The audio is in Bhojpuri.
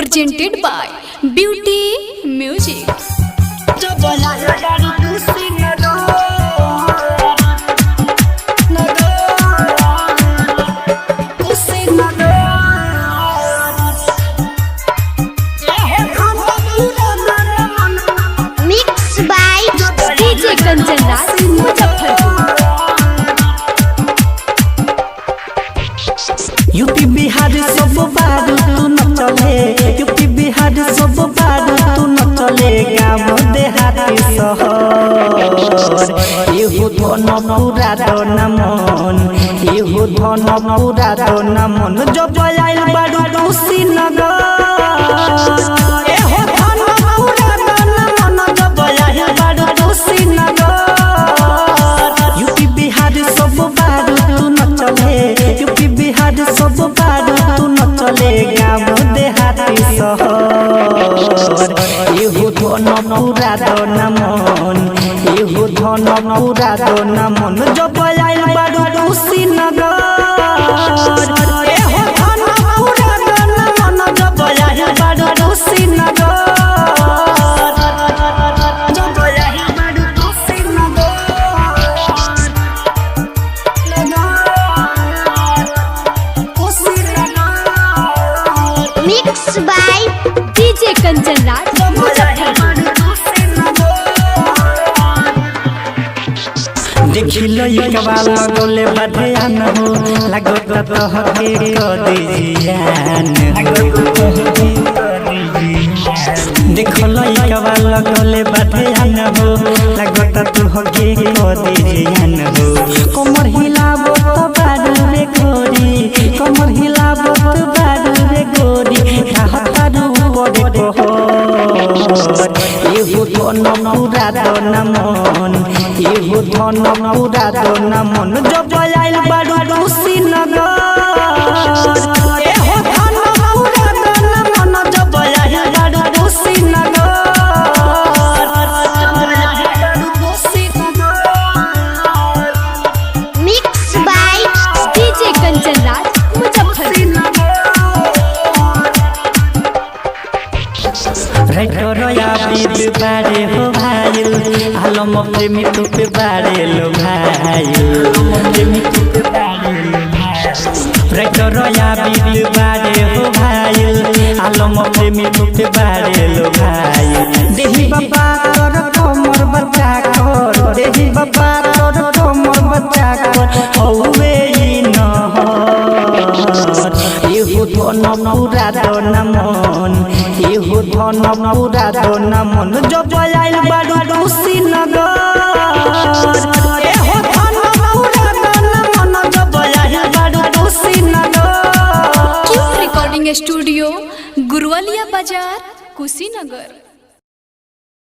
presented by Beauty Music. Mixed by DJ Kanchan Raj, Muzaffarpur. UP Bihar सब बारू तू न चले, यूपी बिहार सब बारू तू न चले, गाँव देहाती शहर एहू धन पूरा दन मन, एहू धन पूरा दन मन, जब आइल बारू कुशीनगर एहू धन पूरा दन मन, जब आइल बारू कुशीनगर। यूपी बिहार सब बारू तू न चले, यूपी बिहार सब बारू तू न चले, गाँव देहाती शहर एहू धन पूरा दन मन, एहू धन पूरा दन मन, जब आइल बारू कुशीनगर एहू धन पूरा दन मन, जब आइल बारू कुशीनगर, जब आइल बारू Kushinagar. Mixed by DJ Kanchan Raj, Muzaffarpur. देखिलो एकवा लगोले बधियान हो, लागत तोहके कदी जियान देखलो एकवा लगोले बधियान हो, लागत तोहके कदी जियान हो। कमर हिलाबो तो बारू रे गोरी, कमर हिलाबो तो बारू रे गोरी, कहतारू बड़े बहर एहू धन पूरा दन मन, एहू धन पूरा दन मन, जब आइल बारू कुशीनगर एहू धन पूरा दन मन, जब आइल बारू Kushinagar. Mixed by DJ Kanchan Raj, Muzaffarpur. रैटरया बीत बारे हो भाइल, आलम प्रेमी तू पे बारे लो भाइल, रैटरया बीत बारे हो भाइल, आलम प्रेमी तू पे बारे लो भाइल। देही बाबा कर कमर बच्चा कर, देही बाबा कर कमर बच्चा कर, हौवे ई नहर एहू धन पूरा दन मन, एहू धन पूरा दन मन, जब आइल बारू कुशीनगर एहू धन पूरा दन मन, जब आइल बारू Kushinagar. Recording Studio, Gurwalia Bazar, Kushinagar.